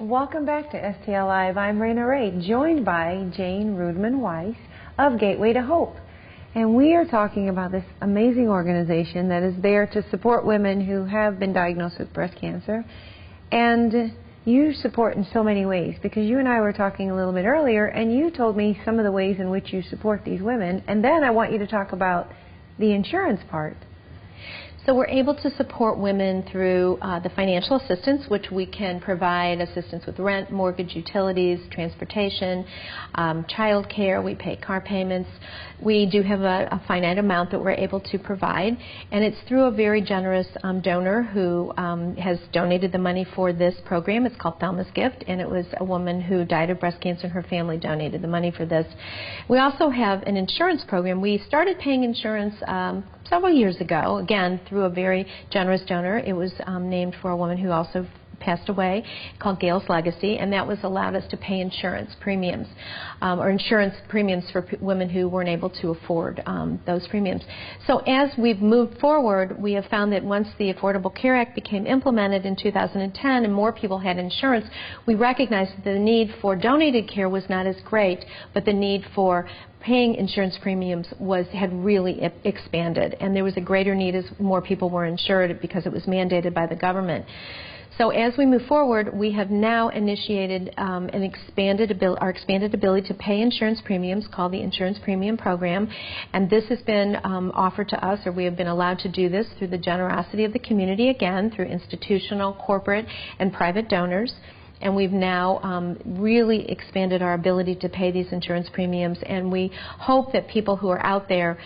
Welcome back to STL Live. I'm Raynah Rey, joined by Jane Rudman-Weiss of Gateway to Hope. And we are talking about this amazing organization that is there to support women who have been diagnosed with breast cancer. And you support in so many ways, because you and I were talking a little bit earlier, and you told me some of the ways in which you support these women. And then I want you to talk about the insurance part. So we're able to support women through the financial assistance, which we can provide assistance with rent, mortgage, utilities, transportation, child care. We pay car payments. We do have a finite amount that we're able to provide, and it's through a very generous donor who has donated the money for this program. It's called Thelma's Gift, and it was a woman who died of breast cancer, and her family donated the money for this. We also have an insurance program. We started paying insurance several years ago, again, through a very generous donor. It was named for a woman who also passed away, called Gail's Legacy, and that was allowed us to pay insurance premiums, or insurance premiums for women who weren't able to afford those premiums. So as we've moved forward, we have found that once the Affordable Care Act became implemented in 2010 and more people had insurance, we recognized that the need for donated care was not as great, but the need for paying insurance premiums had really expanded, and there was a greater need as more people were insured because it was mandated by the government. So as we move forward, we have now initiated our expanded ability to pay insurance premiums, called the Insurance Premium Program, and this has been offered to us, or we have been allowed to do this through the generosity of the community, again, through institutional, corporate, and private donors. And we've now really expanded our ability to pay these insurance premiums, and we hope that people who are out there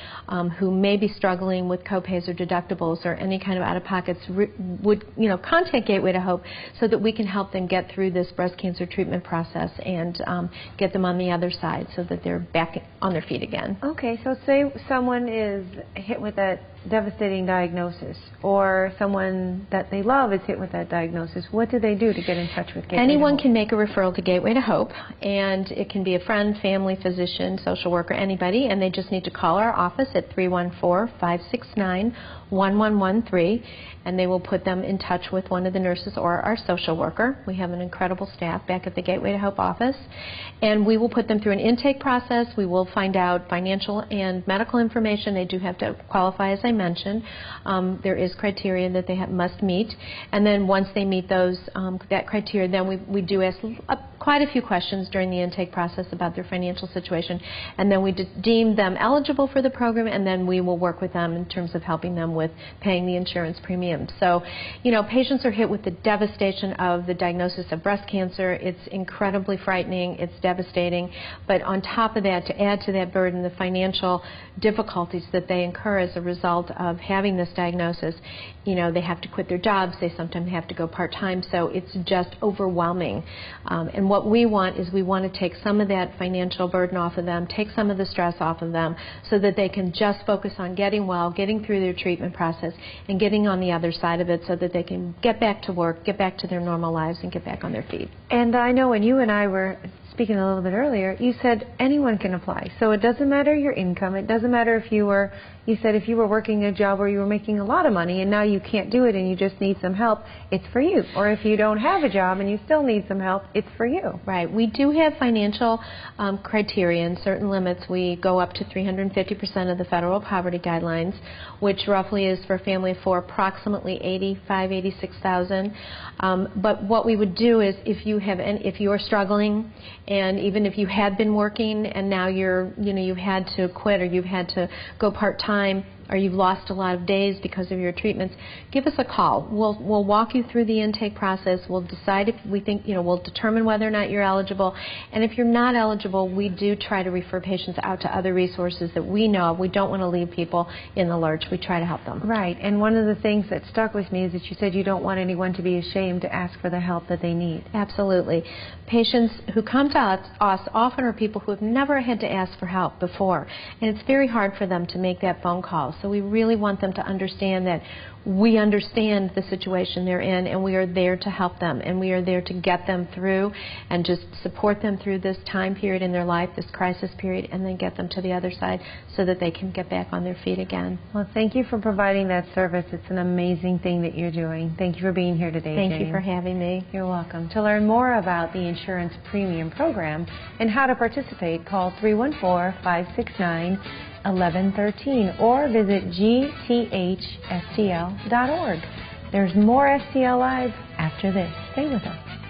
who may be struggling with copays or deductibles or any kind of out-of-pockets would, contact Gateway to Hope so that we can help them get through this breast cancer treatment process and get them on the other side so that they're back on their feet again. Okay, so say someone is hit with that devastating diagnosis, or someone that they love is hit with that diagnosis. What do they do to get in touch with Gateway to Hope? Anyone can make a referral to Gateway to Hope, and it can be a friend, family, physician, social worker, anybody, and they just need to call our office at 314-569-1113, and they will put them in touch with one of the nurses or our social worker. We have an incredible staff back at the Gateway to Hope office, and we will put them through an intake process. We will find out financial and medical information. They do have to qualify, as I mentioned. There is criteria that they must meet, and then once they meet those that criteria, then we do ask quite a few questions during the intake process about their financial situation, and then we deem them eligible for the program, and then we will work with them in terms of helping them with paying the insurance premium. So, patients are hit with the devastation of the diagnosis of breast cancer. It's incredibly frightening. It's devastating. But on top of that, to add to that burden, the financial difficulties that they incur as a result of having this diagnosis, they have to quit their jobs. They sometimes have to go part-time. So it's just overwhelming. And what we want is we want to take some of that financial burden off of them, take some of the stress off of them, so that they can just focus on getting well, getting through their treatment process, and getting on the other side of it so that they can get back to work, get back to their normal lives, and get back on their feet. And I know when you and I were speaking a little bit earlier, you said anyone can apply. So it doesn't matter your income. It doesn't matter if you were working a job where you were making a lot of money and now you can't do it and you just need some help, it's for you. Or if you don't have a job and you still need some help, it's for you. Right. We do have financial criteria and certain limits. We go up to 350% of the federal poverty guidelines, which roughly is for a family of four, approximately $86,000. But what we would do is if you are struggling, and even if you had been working and now you've had to quit, or you've had to go part-time, or you've lost a lot of days because of your treatments, give us a call. We'll walk you through the intake process. We'll decide if we think, we'll determine whether or not you're eligible. And if you're not eligible, we do try to refer patients out to other resources that we know of. We don't want to leave people in the lurch. We try to help them. Right. And one of the things that stuck with me is that you said you don't want anyone to be ashamed to ask for the help that they need. Absolutely. Patients who come to us often are people who have never had to ask for help before. And it's very hard for them to make that phone call. well. So we really want them to understand that we understand the situation they're in, and we are there to help them, and we are there to get them through and just support them through this time period in their life, this crisis period, and then get them to the other side so that they can get back on their feet again. Well, thank you for providing that service. It's an amazing thing that you're doing. Thank you for being here today, Thank Jane. you for having me. You're welcome. To learn more about the Insurance Premium Program and how to participate, call 314-569-1113 or visit gthstl.org. There's more STL Live after this. Stay with us.